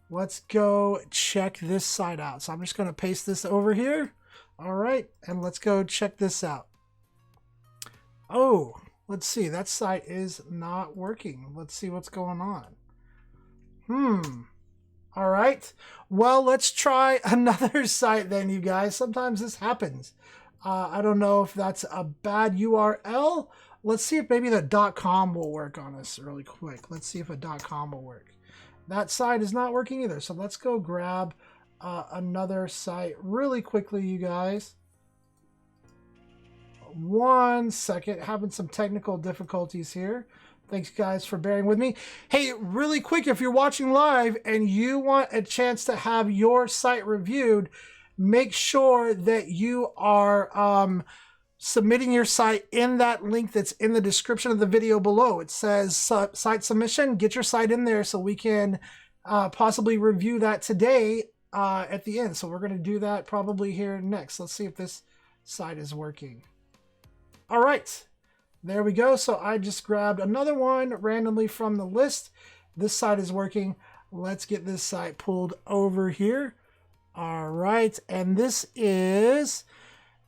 let's go check this site out. So I'm just going to paste this over here. All right, and let's go check this out. Oh, let's see. That site is not working. Let's see what's going on. All right. Well, let's try another site then, you guys. Sometimes this happens. I don't know if that's a bad URL. Let's see if maybe the .com will work on us really quick. Let's see if a .com will work. That site is not working either. So let's go grab another site really quickly, you guys. 1 second, having some technical difficulties here. Thanks guys for bearing with me. Hey, really quick, if you're watching live and you want a chance to have your site reviewed, make sure that you are submitting your site in that link that's in the description of the video below. It says site submission. Get your site in there so we can possibly review that today at the end. So we're going to do that probably here next. Let's see if this site is working. All right, there we go. So I just grabbed another one randomly from the list. This site is working. Let's get this site pulled over here. All right, and this is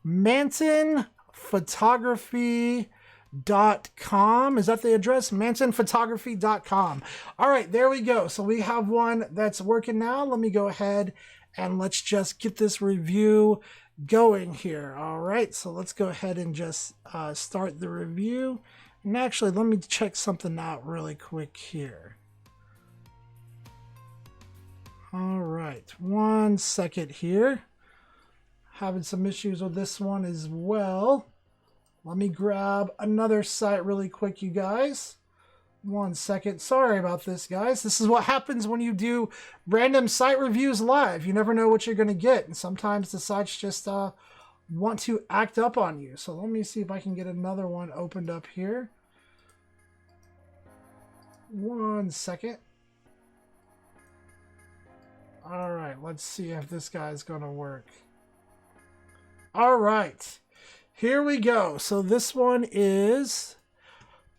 mantonphotography.com. Is that the address? mantonphotography.com. All right, there we go. So we have one that's working now. Let me go ahead and let's just get this review going here. All right, so let's go ahead and just start the review. And actually, let me check something out really quick here. All right, 1 second here. Having some issues with this one as well. Let me grab another site really quick, you guys. 1 second. Sorry about this, guys. This is what happens when you do random site reviews live. You never know what you're going to get. And sometimes the sites just want to act up on you. So let me see if I can get another one opened up here. 1 second. All right. Let's see if this guy's going to work. All right. Here we go. So this one is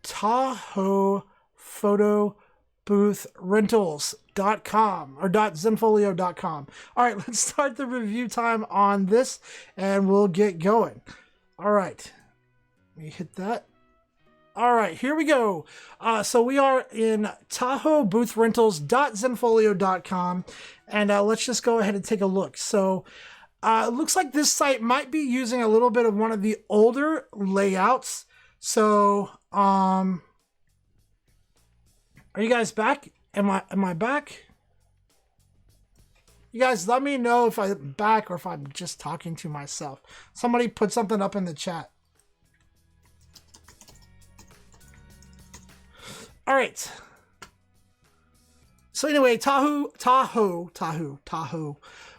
Tahoe Photo Booth Rentals.com or .zenfolio.com. All right, let's start the review time on this and we'll get going. All right, let me hit that. All right, here we go. So we are in Tahoe Booth Rentals.zenfolio.com and let's just go ahead and take a look. So it looks like this site might be using a little bit of one of the older layouts. So, are you guys back? Am I back? You guys let me know if I'm back or if I'm just talking to myself. Somebody put something up in the chat. All right. So anyway, Tahoe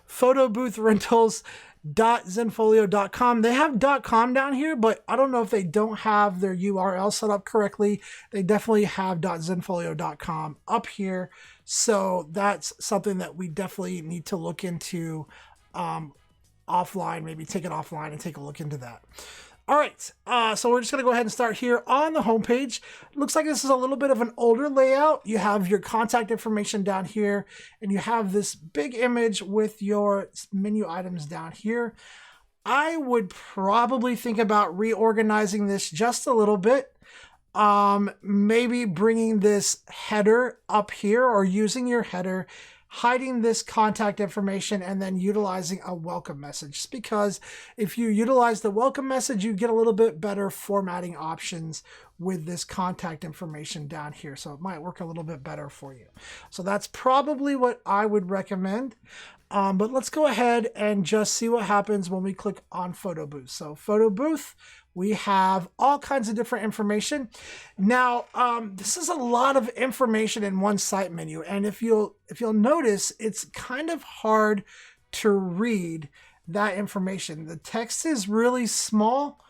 Photo Booth Rentals.zenfolio.com. They have .com down here, but I don't know if they don't have their URL set up correctly. They definitely have .zenfolio.com up here. So that's something that we definitely need to look into offline, maybe take it offline and take a look into that. All right, so we're just going to go ahead and start here on the homepage. Looks like this is a little bit of an older layout. You have your contact information down here, and you have this big image with your menu items down here. I would probably think about reorganizing this just a little bit. Maybe bringing this header up here or using your header, hiding this contact information, and then utilizing a welcome message. Just because if you utilize the welcome message, you get a little bit better formatting options with this contact information down here. So it might work a little bit better for you. So that's probably what I would recommend. But let's go ahead and just see what happens when we click on Photo Booth. So Photo Booth, we have all kinds of different information. Now, this is a lot of information in one site menu. And if you'll notice, it's kind of hard to read that information. The text is really small.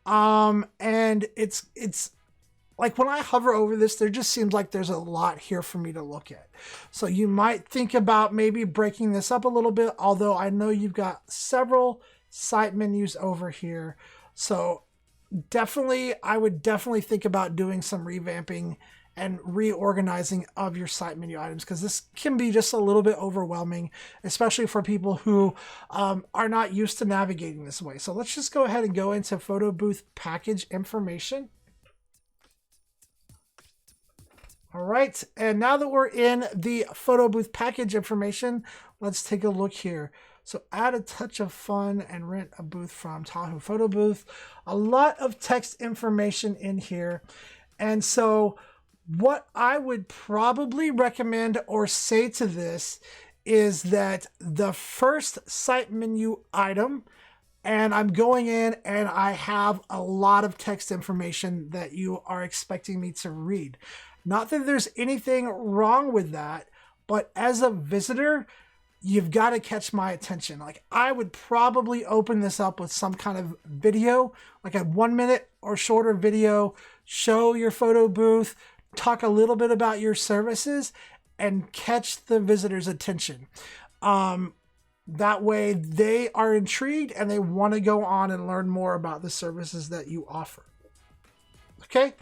And it's like when I hover over this, there just seems like there's a lot here for me to look at. So you might think about maybe breaking this up a little bit, although I know you've got several site menus over here. So definitely, I would definitely think about doing some revamping and reorganizing of your site menu items, because this can be just a little bit overwhelming, especially for people who are not used to navigating this way. So let's just go ahead and go into photo booth package information. All right, and now that we're in the photo booth package information, let's take a look here. So add a touch of fun and rent a booth from Tahoe Photo Booth. A lot of text information in here. And so what I would probably recommend or say to this is that the first site menu item, and I'm going in and I have a lot of text information that you are expecting me to read. Not that there's anything wrong with that, but as a visitor, you've got to catch my attention. Like, I would probably open this up with some kind of video, like a 1 minute or shorter video, show your photo booth, talk a little bit about your services, and catch the visitor's attention. That way they are intrigued and they want to go on and learn more about the services that you offer. Okay.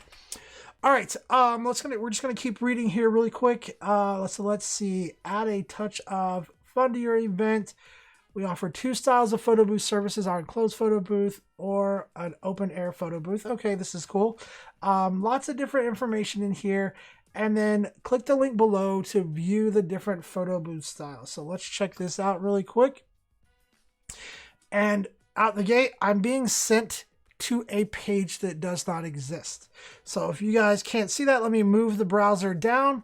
All right, we're just gonna keep reading here really quick. Let's see. Add a touch of fun to your event. We offer 2 styles of photo booth services: our enclosed photo booth or an open air photo booth. Okay, this is cool. Lots of different information in here. And then click the link below to view the different photo booth styles. So let's check this out really quick. And out the gate, I'm being sent to a page that does not exist. So if you guys can't see that, let me move the browser down.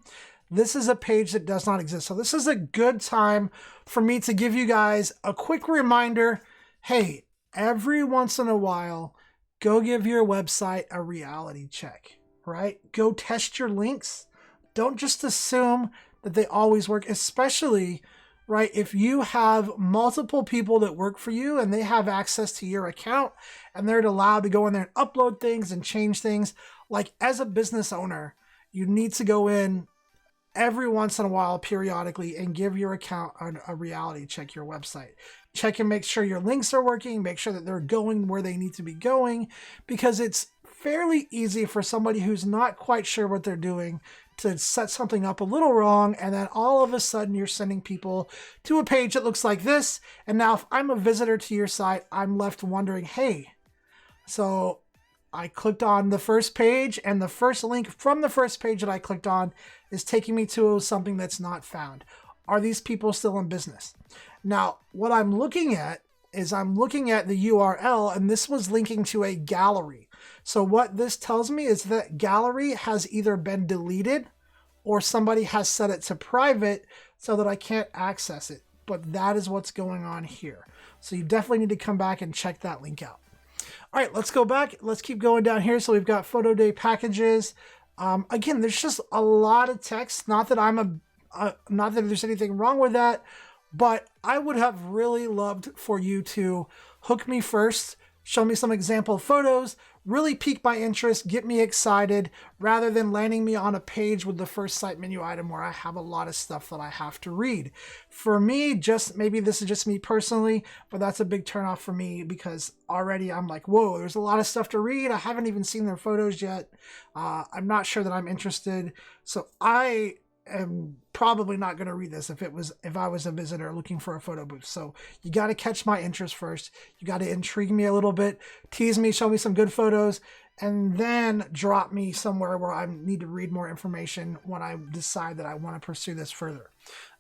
This is a page that does not exist. So this is a good time for me to give you guys a quick reminder. Hey, every once in a while, go give your website a reality check, right? Go test your links. Don't just assume that they always work, especially, right, if you have multiple people that work for you and they have access to your account and they're allowed to go in there and upload things and change things. Like, as a business owner, you need to go in every once in a while, periodically, and give your account a reality check, your website. Check and make sure your links are working, make sure that they're going where they need to be going, because it's fairly easy for somebody who's not quite sure what they're doing to set something up a little wrong, and then all of a sudden you're sending people to a page that looks like this. And now if I'm a visitor to your site, I'm left wondering, hey, so I clicked on the first page and the first link from the first page that I clicked on is taking me to something that's not found. Are these people still in business? Now, what I'm looking at is I'm looking at the URL, and this was linking to a gallery. So what this tells me is that gallery has either been deleted or somebody has set it to private so that I can't access it. But that is what's going on here. So you definitely need to come back and check that link out. All right, let's go back. Let's keep going down here. So we've got photo day packages. Again, there's just a lot of text. Not that not that there's anything wrong with that, but I would have really loved for you to hook me first, show me some example photos, really pique my interest, get me excited, rather than landing me on a page with the first site menu item where I have a lot of stuff that I have to read. For me, maybe this is just me personally, but that's a big turnoff for me, because already I'm like, whoa, there's a lot of stuff to read. I haven't even seen their photos yet. I'm not sure that I'm interested. So I am probably not going to read this if I was a visitor looking for a photo booth. So you got to catch my interest first. You got to intrigue me a little bit, tease me, show me some good photos, and then drop me somewhere where I need to read more information when I decide that I want to pursue this further.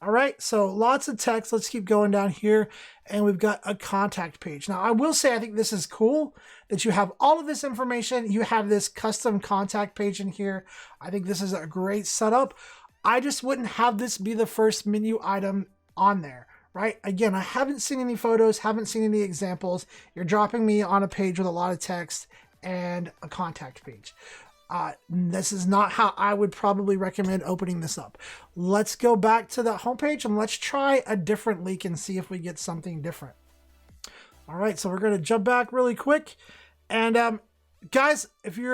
All right, so lots of text. Let's keep going down here, and we've got a contact page. Now, I will say I think this is cool that you have all of this information. You have this custom contact page in here. I think this is a great setup. I just wouldn't have this be the first menu item on there, right? Again, I haven't seen any photos, haven't seen any examples. You're dropping me on a page with a lot of text and a contact page. This is not how I would probably recommend opening this up. Let's go back to the homepage and let's try a different link and see if we get something different. All right, so we're going to jump back really quick. And guys,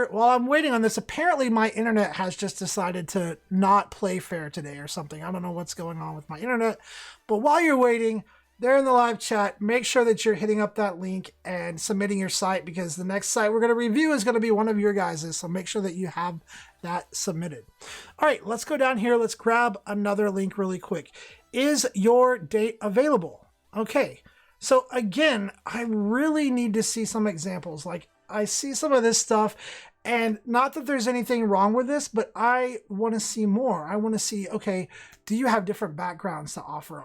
while I'm waiting on this, apparently my internet has just decided to not play fair today or something. I don't know what's going on with my internet, but while you're waiting, there in the live chat, make sure that you're hitting up that link and submitting your site, because the next site we're going to review is going to be one of your guys's. So make sure that you have that submitted. All right, let's go down here. Let's grab another link really quick. Is your date available? Okay. So again, I really need to see some examples. Like, I see some of this stuff, and not that there's anything wrong with this, but I want to see more. I want to see, okay, do you have different backgrounds to offer?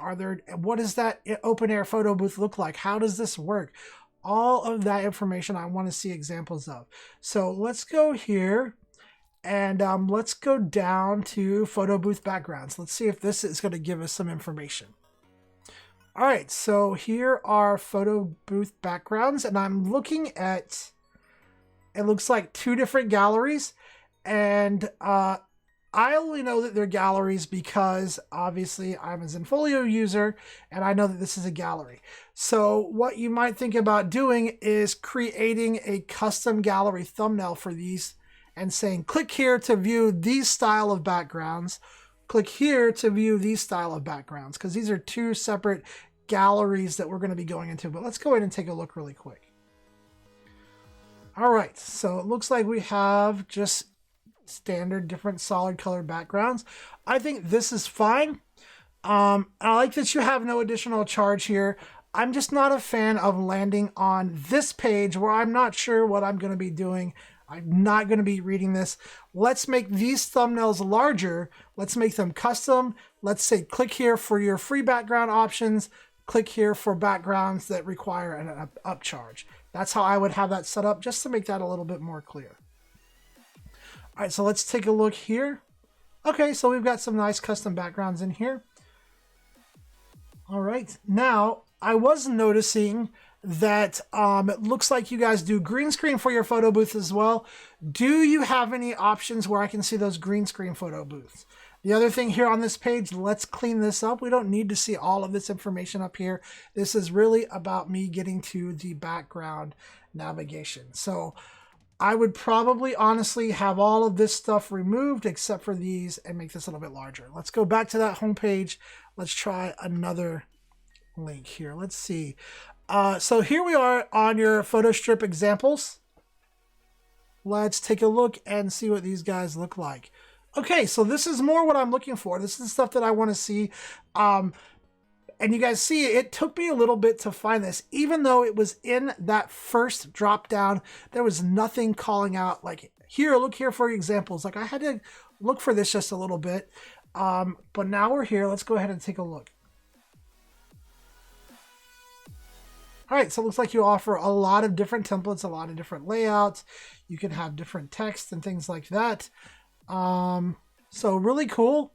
What does that open air photo booth look like? How does this work? All of that information I want to see examples of. So let's go here and let's go down to photo booth backgrounds. Let's see if this is going to give us some information. All right, so here are photo booth backgrounds, and I'm looking at, it looks like 2 different galleries, and I only know that they're galleries because obviously I'm a Zenfolio user and I know that this is a gallery. So what you might think about doing is creating a custom gallery thumbnail for these and saying, click here to view these style of backgrounds, click here to view these style of backgrounds, because these are 2 separate galleries that we're going to be going into. But let's go ahead and take a look really quick. All right, so it looks like we have just standard different solid color backgrounds. I think this is fine. I like that you have no additional charge here. I'm just not a fan of landing on this page where I'm not sure what I'm going to be doing. I'm not going to be reading this. Let's make these thumbnails larger. Let's make them custom. Let's say click here for your free background options. Click here for backgrounds that require an upcharge. That's how I would have that set up, just to make that a little bit more clear. All right, so let's take a look here. Okay, so we've got some nice custom backgrounds in here. All right, now I was noticing that it looks like you guys do green screen for your photo booth as well. Do you have any options where I can see those green screen photo booths? The other thing here on this page, let's clean this up. We don't need to see all of this information up here. This is really about me getting to the background navigation. So I would probably honestly have all of this stuff removed except for these and make this a little bit larger. Let's go back to that home page. Let's try another link here. Let's see. So here we are on your photo strip examples. Let's take a look and see what these guys look like. Okay, so this is more what I'm looking for. This is stuff that I want to see. And you guys see, it took me a little bit to find this. Even though it was in that first drop down, there was nothing calling out like, here, look here for examples. Like, I had to look for this just a little bit. But now we're here. Let's go ahead and take a look. All right, so it looks like you offer a lot of different templates, a lot of different layouts. You can have different text and things like that. So really cool.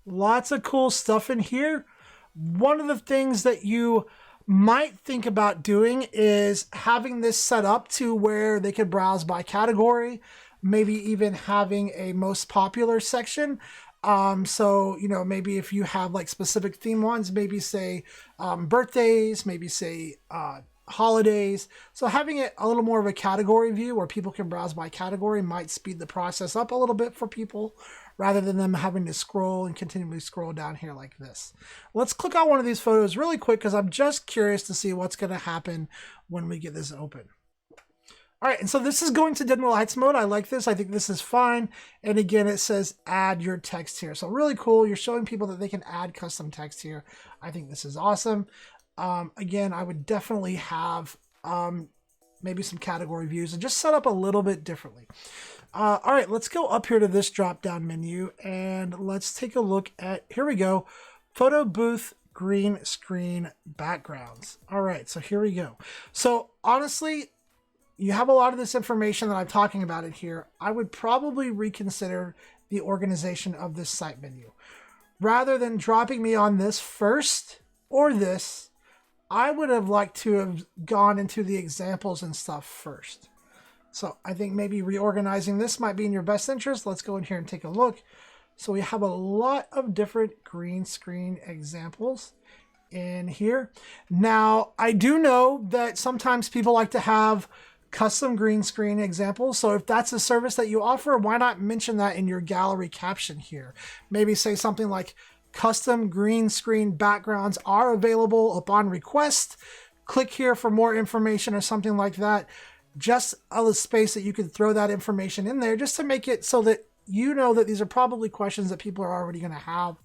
Lots of cool stuff in here. One of the things that you might think about doing is having this set up to where they could browse by category, maybe even having a most popular section. So, you know, maybe if you have like specific theme ones, maybe say birthdays, maybe say holidays. So having it a little more of a category view where people can browse by category might speed the process up a little bit for people rather than them having to scroll and continually scroll down here like this. Let's click on one of these photos really quick because I'm just curious to see what's going to happen when we get this open. All right, and so this is going to dim the lights mode. I like this. I think this is fine. And again, it says add your text here. So really cool. You're showing people that they can add custom text here. I think this is awesome. Again, I would definitely have maybe some category views and just set up a little bit differently. All right, let's go up here to this drop-down menu and let's take a look at, here we go, photo booth green screen backgrounds. All right, so here we go. So honestly, you have a lot of this information that I'm talking about it here. I would probably reconsider the organization of this site menu. Rather than dropping me on this first or this, I would have liked to have gone into the examples and stuff first. So I think maybe reorganizing this might be in your best interest. Let's go in here and take a look. So we have a lot of different green screen examples in here. Now, I do know that sometimes people like to have custom green screen examples. So if that's a service that you offer, why not mention that in your gallery caption here? Maybe say something like Custom green screen backgrounds are available upon request. Click here for more information or something like that. Just a space that you can throw that information in there just to make it so that you know that these are probably questions that people are already going to have,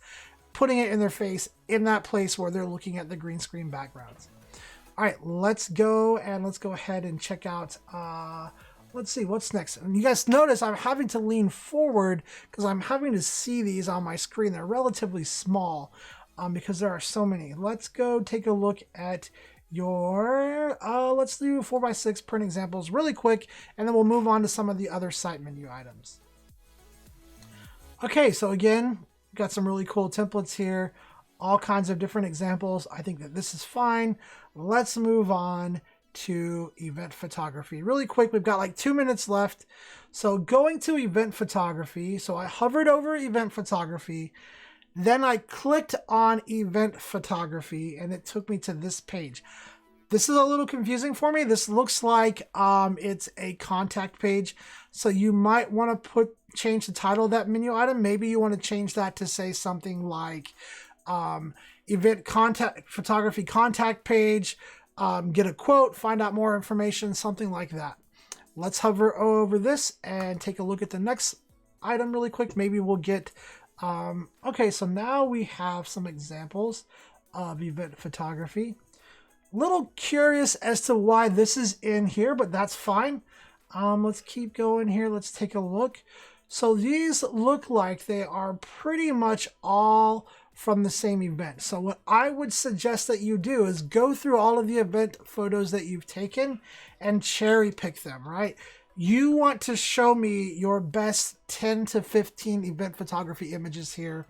putting it in their face in that place where they're looking at the green screen backgrounds. All right, let's go ahead and check out, let's see what's next. And you guys notice I'm having to lean forward because I'm having to see these on my screen. They're relatively small because there are so many. Let's go take a look at your, let's do 4x6 print examples really quick, and then we'll move on to some of the other site menu items. Okay, so again, got some really cool templates here, all kinds of different examples. I think that this is fine. Let's move on to event photography. Really quick, we've got like 2 minutes left. So going to event photography, so I hovered over event photography, then I clicked on event photography and it took me to this page. This is a little confusing for me. This looks like it's a contact page. So you might want to change the title of that menu item. Maybe you want to change that to say something like event contact photography contact page, get a quote, find out more information, something like that. Let's hover over this and take a look at the next item really quick. Maybe we'll get, okay, so now we have some examples of event photography. Little curious as to why this is in here, but that's fine. Let's keep going here. Let's take a look. So these look like they are pretty much all from the same event. So what I would suggest that you do is go through all of the event photos that you've taken and cherry pick them, right? You want to show me your best 10 to 15 event photography images here.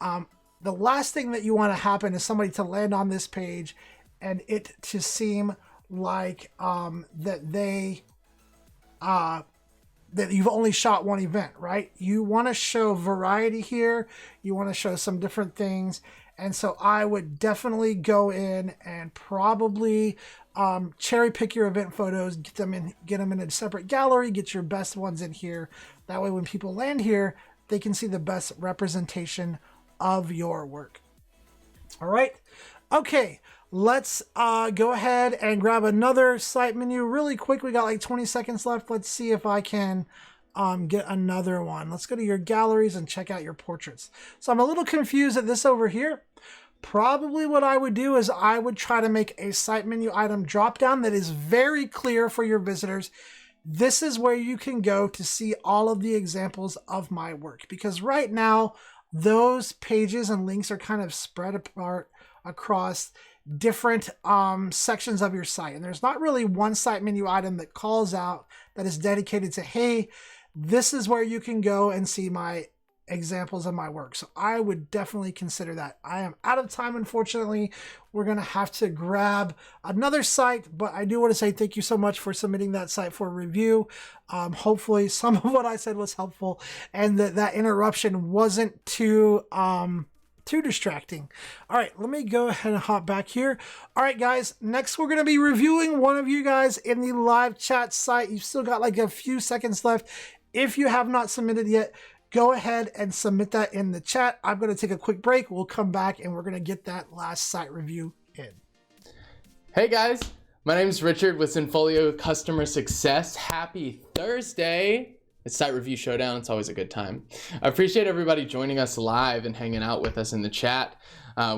The last thing that you want to happen is somebody to land on this page and it to seem like that you've only shot one event, right? You want to show variety here. You want to show some different things. And so I would definitely go in and probably cherry pick your event photos, get them in a separate gallery, get your best ones in here. That way when people land here, they can see the best representation of your work. All right. Okay. Let's go ahead and grab another site menu really quick. We got like 20 seconds left. Let's see if I can get another one. Let's go to your galleries and check out your portraits. So I'm a little confused at this over here. Probably what I would do is I would try to make a site menu item drop down that is very clear for your visitors. This is where you can go to see all of the examples of my work, because right now those pages and links are kind of spread apart across different sections of your site. And there's not really one site menu item that calls out that is dedicated to, hey, this is where you can go and see my examples of my work. So I would definitely consider that. I am out of time, unfortunately. We're going to have to grab another site, but I do want to say thank you so much for submitting that site for review. Hopefully some of what I said was helpful and that interruption wasn't too distracting. All right, let me go ahead and hop back here. All right, guys, next we're going to be reviewing one of you guys in the live chat site. You've still got like a few seconds left. If you have not submitted yet, go ahead and submit that in the chat. I'm going to take a quick break. We'll come back and we're going to get that last site review in. Hey guys, my name is Richard with Zenfolio Customer Success. Happy Thursday. It's Site Review Showdown. It's always a good time. I appreciate everybody joining us live and hanging out with us in the chat.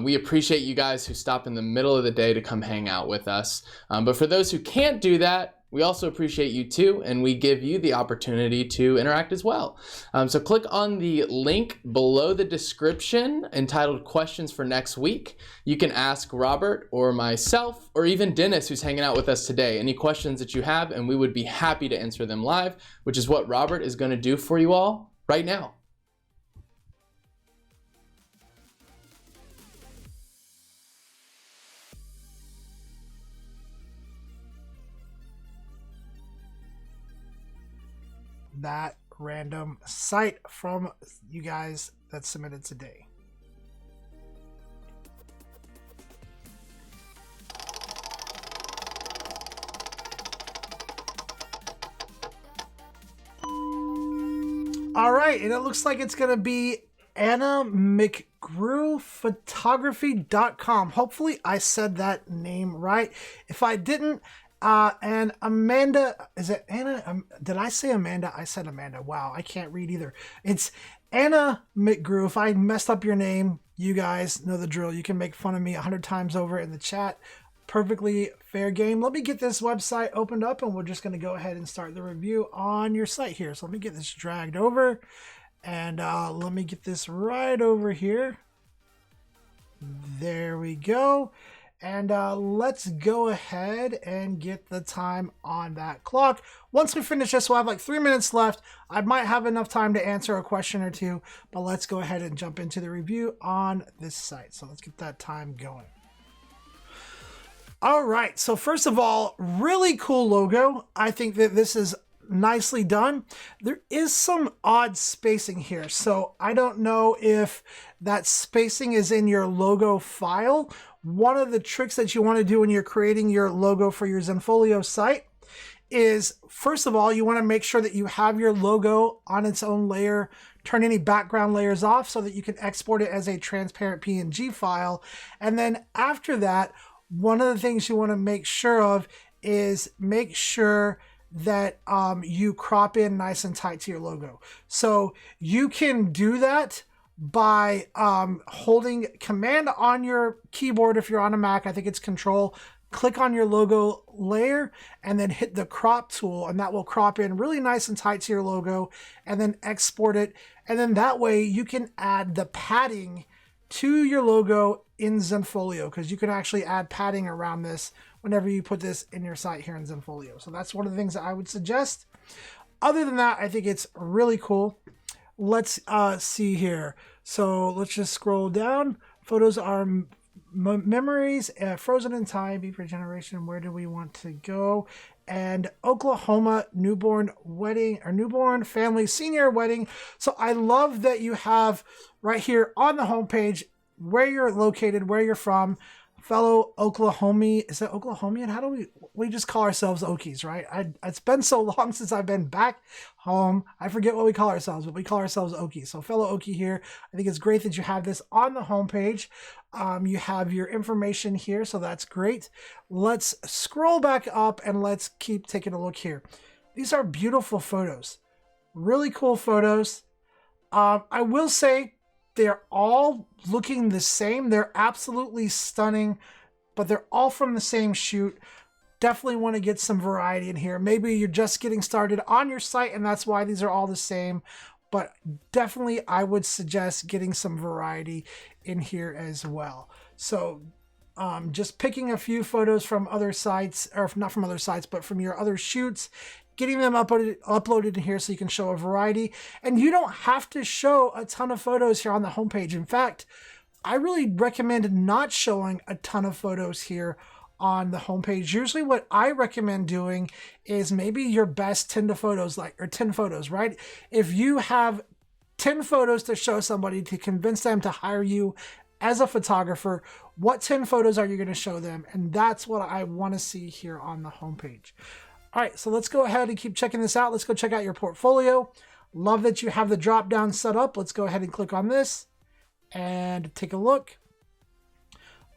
We appreciate you guys who stop in the middle of the day to come hang out with us. But for those who can't do that, we also appreciate you too, and we give you the opportunity to interact as well. So click on the link below the description entitled Questions for Next Week. You can ask Robert or myself or even Dennis, who's hanging out with us today, any questions that you have, and we would be happy to answer them live, which is what Robert is going to do for you all right now. That random site from you guys that submitted today. All right, and it looks like it's going to be Anna McGrewphotography.com. Hopefully I said that name right. If I didn't, and Amanda, is it Anna? Did I say Amanda? I said Amanda. Wow, I can't read either. It's Anna McGrew. If I messed up your name, you guys know the drill. You can make fun of me 100 times over in the chat. Perfectly fair game. Let me get this website opened up and we're just going to go ahead and start the review on your site here. So let me get this dragged over and let me get this right over here. There we go. And let's go ahead and get the time on that clock. Once we finish this, we'll have like 3 minutes left. I might have enough time to answer a question or two, but let's go ahead and jump into the review on this site. So let's get that time going. All right, so first of all, really cool logo. I think that this is nicely done. There is some odd spacing here, so I don't know if that spacing is in your logo file. One of the tricks that you want to do when you're creating your logo for your Zenfolio site is, first of all, you want to make sure that you have your logo on its own layer. Turn any background layers off so that you can export it as a transparent PNG file. And then after that, one of the things you want to make sure of is make sure that you crop in nice and tight to your logo. So you can do that by holding Command on your keyboard. If you're on a Mac, I think it's Control. Click on your logo layer and then hit the crop tool, and that will crop in really nice and tight to your logo, and then export it. And then that way you can add the padding to your logo in Zenfolio, because you can actually add padding around this whenever you put this in your site here in Zenfolio. So that's one of the things that I would suggest. Other than that, I think it's really cool. Let's see here. So let's just scroll down. Photos are memories, frozen in time, beep regeneration. Where do we want to go? And Oklahoma newborn wedding, or newborn family senior wedding. So I love that you have right here on the homepage where you're located, where you're from. Fellow Oklahomian, is that Oklahomian? How do we just call ourselves Okies, right? It's been so long since I've been back home. I forget what we call ourselves, but we call ourselves Okies. So fellow Okie here, I think it's great that you have this on the homepage. You have your information here, so that's great. Let's scroll back up and let's keep taking a look here. These are beautiful photos, really cool photos. I will say, they're all looking the same. They're absolutely stunning, but they're all from the same shoot. Definitely want to get some variety in here. Maybe you're just getting started on your site and that's why these are all the same, but definitely I would suggest getting some variety in here as well. So just picking a few photos from other sites, or not from other sites, but from your other shoots, getting them uploaded in here so you can show a variety. And you don't have to show a ton of photos here on the homepage. In fact, I really recommend not showing a ton of photos here on the homepage. Usually what I recommend doing is maybe your best 10 photos, right? If you have 10 photos to show somebody to convince them to hire you as a photographer, what 10 photos are you going to show them? And that's what I want to see here on the homepage. All right, so let's go ahead and keep checking this out. Let's go check out your portfolio. Love that you have the drop down set up. Let's go ahead and click on this and take a look.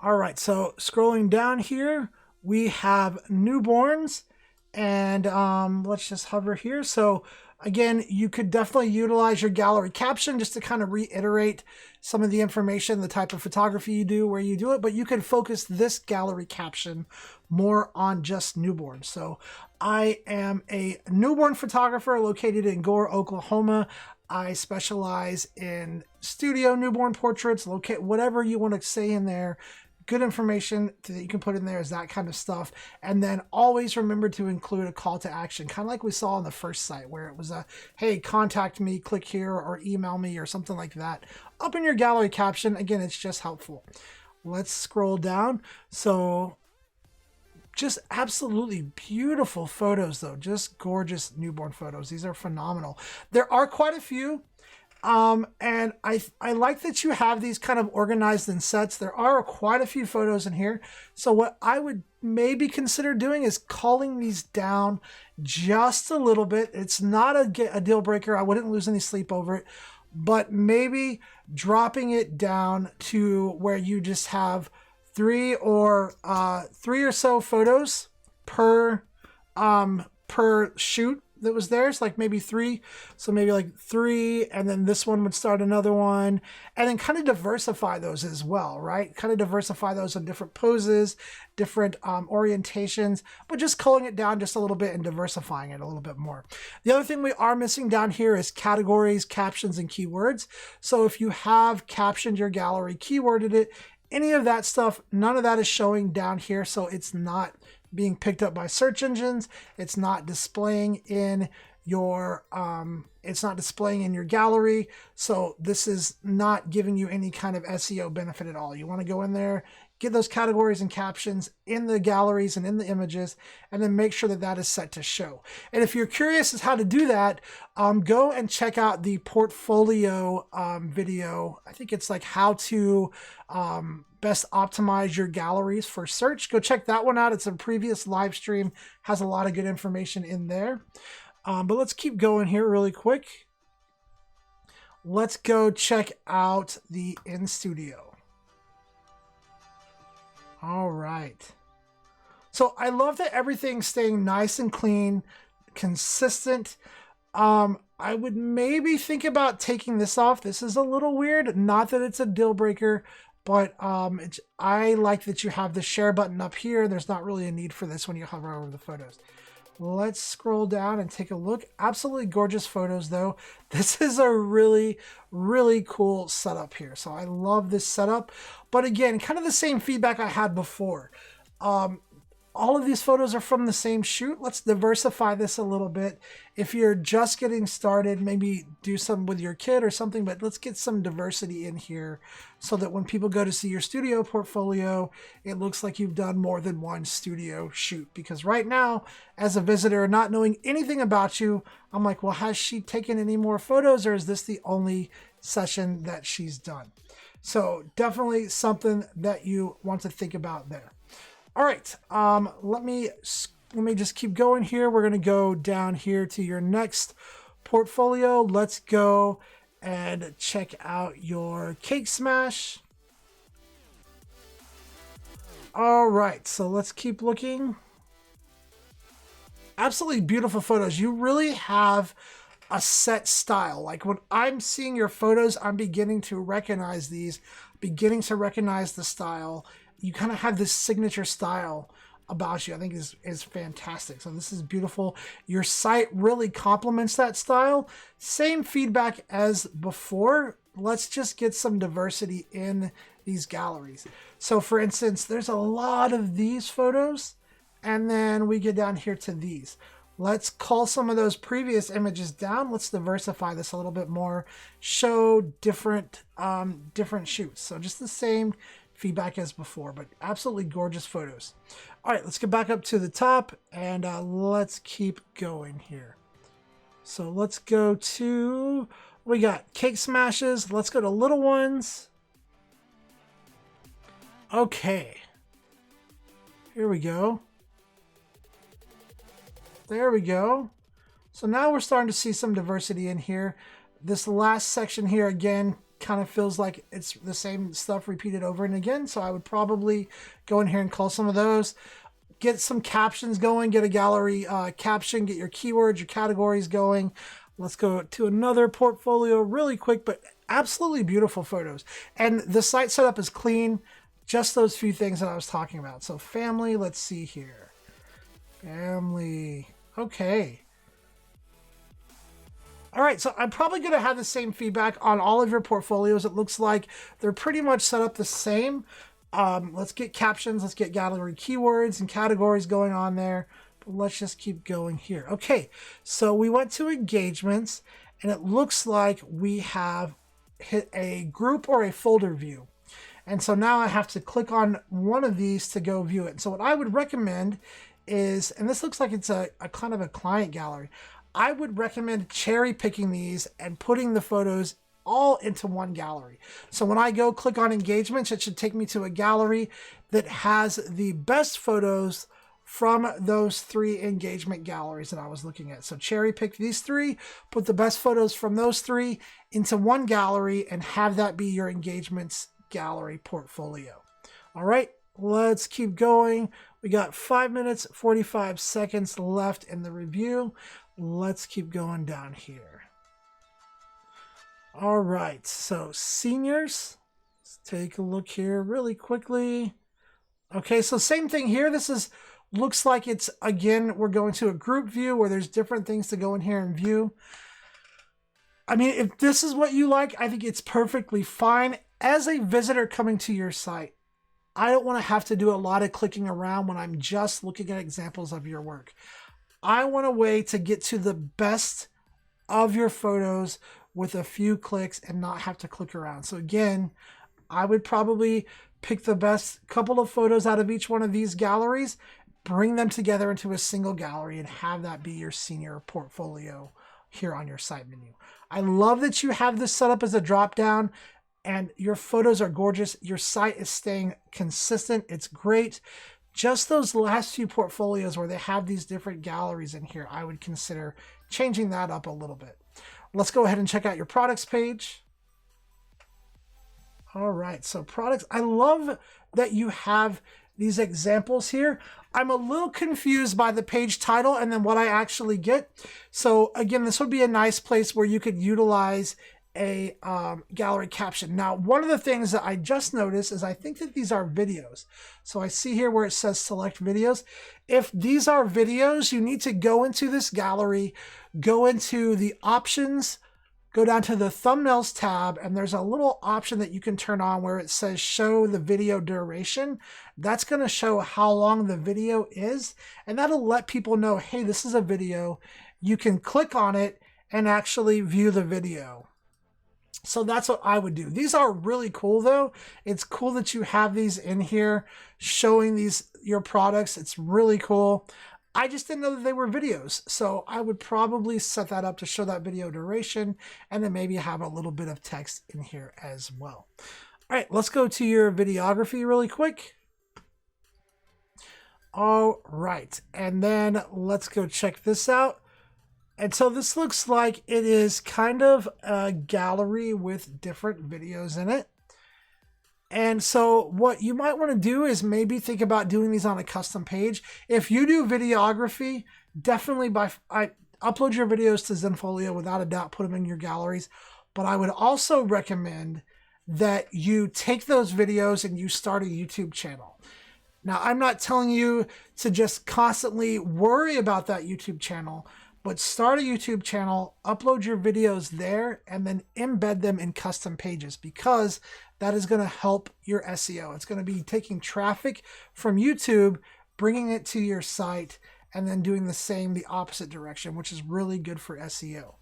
All right, so scrolling down here, we have newborns, and let's just hover here. So again, you could definitely utilize your gallery caption just to kind of reiterate some of the information, the type of photography you do, where you do it, but you can focus this gallery caption more on just newborns. So I am a newborn photographer located in Gore, Oklahoma. I specialize in studio newborn portraits, whatever you want to say in there. Good information that you can put in there is that kind of stuff. And then always remember to include a call to action, kind of like we saw on the first site where it was a, hey, contact me, click here, or email me, or something like that. Up in your gallery caption, again, it's just helpful. Let's scroll down. So just absolutely beautiful photos though, just gorgeous newborn photos. These are phenomenal. There are quite a few. And I like that you have these kind of organized in sets. There are quite a few photos in here. So what I would maybe consider doing is culling these down just a little bit. It's not a deal breaker. I wouldn't lose any sleep over it, but maybe dropping it down to where you just have three or so photos per shoot that was there. It's like maybe 3. So maybe like 3, and then this one would start another one, and then kind of diversify those as well, right? Kind of diversify those in different poses, different orientations, but just culling it down just a little bit and diversifying it a little bit more. The other thing we are missing down here is categories, captions, and keywords. So if you have captioned your gallery, keyworded it, any of that stuff, none of that is showing down here. So it's not being picked up by search engines. It's not displaying in your gallery. So this is not giving you any kind of SEO benefit at all. You want to go in there, get those categories and captions in the galleries and in the images, and then make sure that that is set to show. And if you're curious as how to do that, go and check out the portfolio video. I think it's like how to best optimize your galleries for search. Go check that one out. It's a previous live stream, has a lot of good information in there. But let's keep going here really quick. Let's go check out the In Studio. All right. So I love that everything's staying nice and clean, consistent. I would maybe think about taking this off. This is a little weird. Not that it's a deal breaker, but I like that you have the share button up here. There's not really a need for this when you hover over the photos. Let's scroll down and take a look. Absolutely gorgeous photos though. This is a really, really cool setup here. So I love this setup. But again, kind of the same feedback I had before. All of these photos are from the same shoot. Let's diversify this a little bit. If you're just getting started, maybe do some with your kid or something, but let's get some diversity in here so that when people go to see your studio portfolio, it looks like you've done more than one studio shoot. Because right now, as a visitor, not knowing anything about you, I'm like, well, has she taken any more photos, or is this the only session that she's done? So definitely something that you want to think about there. All right, let me just keep going here. We're going to go down here to your next portfolio. Let's go and check out your cake smash. All right, so let's keep looking. Absolutely beautiful photos. You really have a set style. Like when I'm seeing your photos, I'm beginning to recognize these, beginning to recognize the style. You kind of have this signature style about you. I think is fantastic. So this is beautiful. Your site really complements that style. Same feedback as before. Let's just get some diversity in these galleries. So for instance, there's a lot of these photos, and then we get down here to these. Let's call some of those previous images down. Let's diversify this a little bit more. Show different shoots. So just the same feedback as before, but absolutely gorgeous photos. All right, let's get back up to the top and let's keep going here. So let's go to, we got cake smashes. Let's go to little ones. Okay. Here we go. There we go. So now we're starting to see some diversity in here. This last section here, again, kind of feels like it's the same stuff repeated over and again. So I would probably go in here and call some of those. Get some captions going, get a gallery caption, get your keywords, your categories going. Let's go to another portfolio really quick, but absolutely beautiful photos. And the site setup is clean. Just those few things that I was talking about. So family, let's see here. Family, okay. All right, so I'm probably going to have the same feedback on all of your portfolios. It looks like they're pretty much set up the same. Let's get captions, let's get gallery keywords and categories going on there. But let's just keep going here. Okay, so we went to engagements, and it looks like we have hit a group or a folder view. And so now I have to click on one of these to go view it. So what I would recommend is, and this looks like it's a kind of a client gallery, I would recommend cherry picking these and putting the photos all into one gallery. So when I go click on engagements, it should take me to a gallery that has the best photos from those 3 engagement galleries that I was looking at. So cherry pick these 3, put the best photos from those 3 into one gallery, and have that be your engagements gallery portfolio. All right, let's keep going. We got 5 minutes, 45 seconds left in the review. Let's keep going down here. All right, so seniors, let's take a look here really quickly. Okay, so same thing here. This is looks like it's, again, we're going to a group view where there's different things to go in here and view. I mean, if this is what you like, I think it's perfectly fine. As a visitor coming to your site, I don't want to have to do a lot of clicking around when I'm just looking at examples of your work. I want a way to get to the best of your photos with a few clicks and not have to click around. So again, I would probably pick the best couple of photos out of each one of these galleries, bring them together into a single gallery, and have that be your senior portfolio here on your site menu. I love that you have this set up as a drop down, and your photos are gorgeous. Your site is staying consistent. It's great. Just those last few portfolios where they have these different galleries in here, I would consider changing that up a little bit. Let's go ahead and check out your products page. All right, so products. I love that you have these examples here. I'm a little confused by the page title and then what I actually get. So again, this would be a nice place where you could utilize a gallery caption. Now, one of the things that I just noticed is I think that these are videos. So I see here where it says select videos. If these are videos, you need to go into this gallery, go into the options, go down to the thumbnails tab, and there's a little option that you can turn on where it says show the video duration. That's going to show how long the video is, and that'll let people know, hey, this is a video. You can click on it and actually view the video. So that's what I would do. These are really cool though. It's cool that you have these in here showing your products. It's really cool. I just didn't know that they were videos. So I would probably set that up to show that video duration and then maybe have a little bit of text in here as well. All right, let's go to your videography really quick. All right, and then let's go check this out. And so this looks like it is kind of a gallery with different videos in it. And so what you might want to do is maybe think about doing these on a custom page. If you do videography, definitely upload your videos to Zenfolio without a doubt, put them in your galleries. But I would also recommend that you take those videos and you start a YouTube channel. Now, I'm not telling you to just constantly worry about that YouTube channel, but start a YouTube channel, upload your videos there, and then embed them in custom pages, because that is going to help your SEO. It's going to be taking traffic from YouTube, bringing it to your site, and then doing the opposite direction, which is really good for SEO.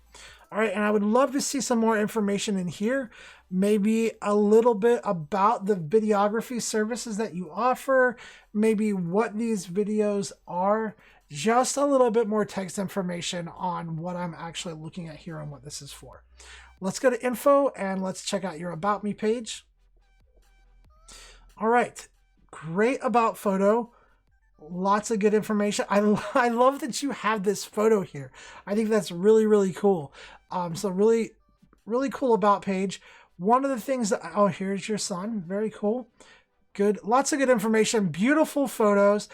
All right, and I would love to see some more information in here, maybe a little bit about the videography services that you offer, maybe what these videos are, just a little bit more text information on what I'm actually looking at here and what this is for. Let's go to info and let's check out your About Me page. All right, great about photo. Lots of good information. I love that you have this photo here. I think that's really, really cool. So really, really cool about page. One of the things that, oh, here's your son. Very cool. Good. Lots of good information. Beautiful photos.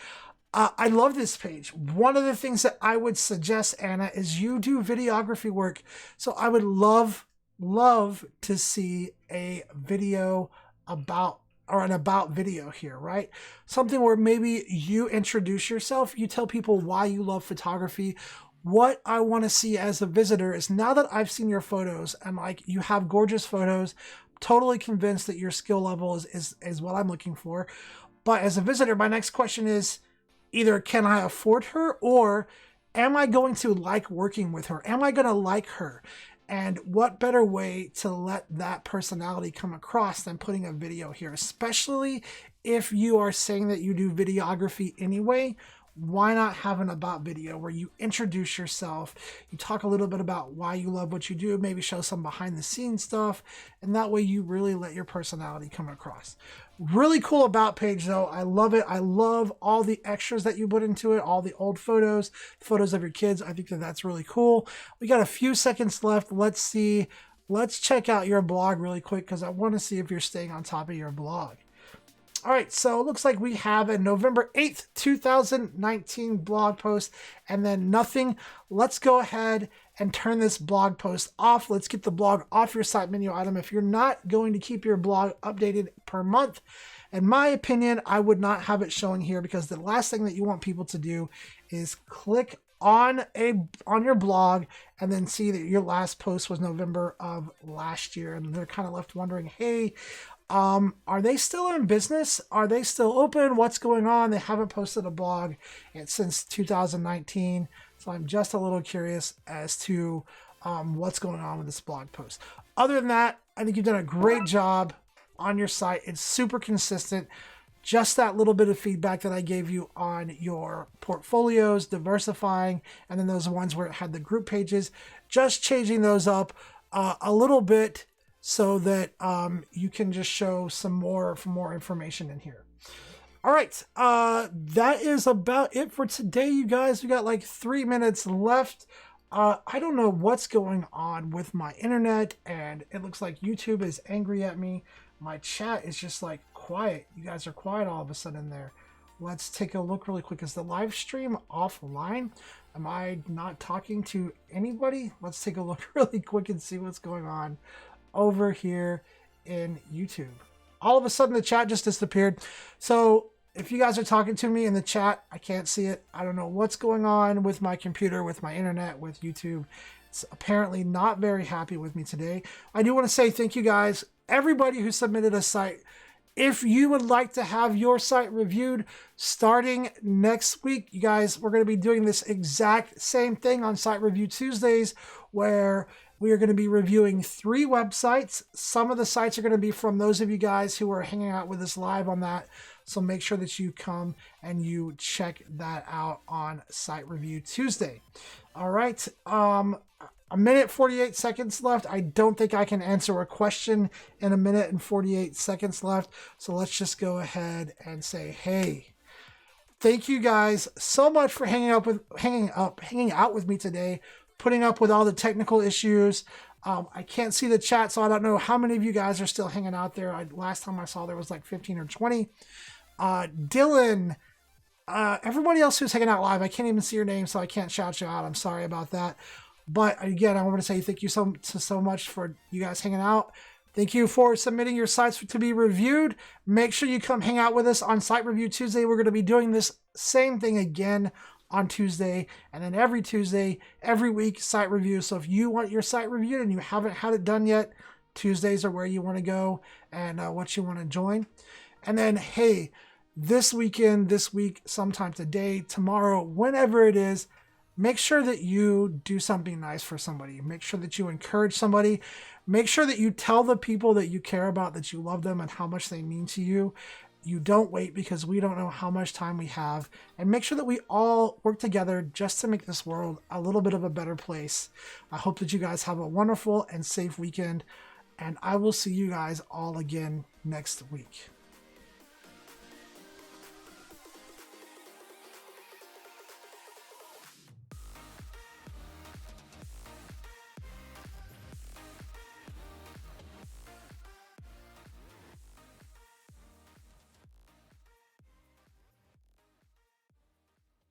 I love this page. One of the things that I would suggest, Anna, is you do videography work. So I would love to see a video about, or an about video here, right? Something where maybe you introduce yourself, you tell people why you love photography. What I want to see as a visitor is, now that I've seen your photos and like you have gorgeous photos, totally convinced that your skill level is what I'm looking for. But as a visitor, my next question is, either can I afford her, or am I going to like working with her? Am I going to like her? And what better way to let that personality come across than putting a video here, especially if you are saying that you do videography anyway. why not have an about video where you introduce yourself, you talk a little bit about why you love what you do, maybe show some behind the scenes stuff, and that way you really let your personality come across. Really cool about page though. I love it. I love all the extras that you put into it, all the old photos of your kids. I think that that's really cool. We got a few seconds left. Let's see. Let's check out your blog really quick because I want to see if you're staying on top of your blog. All right, so it looks like we have a November 8th, 2019 blog post and then nothing. Let's go ahead and turn this blog post off. Let's get the blog off your site menu item. If you're not going to keep your blog updated per month, in my opinion, I would not have it showing here because the last thing that you want people to do is click on your blog and then see that your last post was November of last year. And they're kind of left wondering, hey, are they still in business? Are they still open? What's going on? They haven't posted a blog since 2019. So I'm just a little curious as to what's going on with this blog post. Other than that, I think you've done a great job on your site. It's super consistent. Just that little bit of feedback that I gave you on your portfolios, diversifying, and then those ones where it had the group pages, just changing those up a little bit so that you can just show some more information in here. All right, that is about it for today, you guys. We got like 3 minutes left. I don't know what's going on with my internet, and it looks like YouTube is angry at me. My chat is just like quiet. You guys are quiet all of a sudden there. Let's take a look really quick. Is the live stream offline? Am I not talking to anybody? Let's take a look really quick and see what's going on over here in YouTube. All of a sudden the chat just disappeared. So if you guys are talking to me in the chat, I can't see it. I don't know what's going on with my computer, with my internet, with YouTube. It's apparently not very happy with me today. I do want to say thank you guys, everybody who submitted a site. If you would like to have your site reviewed starting next week, you guys, we're going to be doing this exact same thing on Site Review Tuesdays, where we are going to be reviewing 3 websites. Some of the sites are going to be from those of you guys who are hanging out with us live on that. So make sure that you come and you check that out on Site Review Tuesday. All right. A minute 48 seconds left. I don't think I can answer a question in a minute and 48 seconds left. So let's just go ahead and say, hey, thank you guys so much for hanging out with me today, putting up with all the technical issues. I can't see the chat, so I don't know how many of you guys are still hanging out there. Last time I saw there was like 15 or 20. Dylan, everybody else who's hanging out live, I can't even see your name, so I can't shout you out. I'm sorry about that. But again, I want to say thank you so much for you guys hanging out. Thank you for submitting your sites to be reviewed. Make sure you come hang out with us on Site Review Tuesday. We're going to be doing this same thing again on Tuesday, and then every Tuesday, every week, site review. So if you want your site reviewed and you haven't had it done yet, Tuesdays are where you want to go and what you want to join. And then, hey, this weekend, this week, sometime today, tomorrow, whenever it is, make sure that you do something nice for somebody. Make sure that you encourage somebody. Make sure that you tell the people that you care about that you love them and how much they mean to you. You don't wait because we don't know how much time we have. And make sure that we all work together just to make this world a little bit of a better place. I hope that you guys have a wonderful and safe weekend. And I will see you guys all again next week.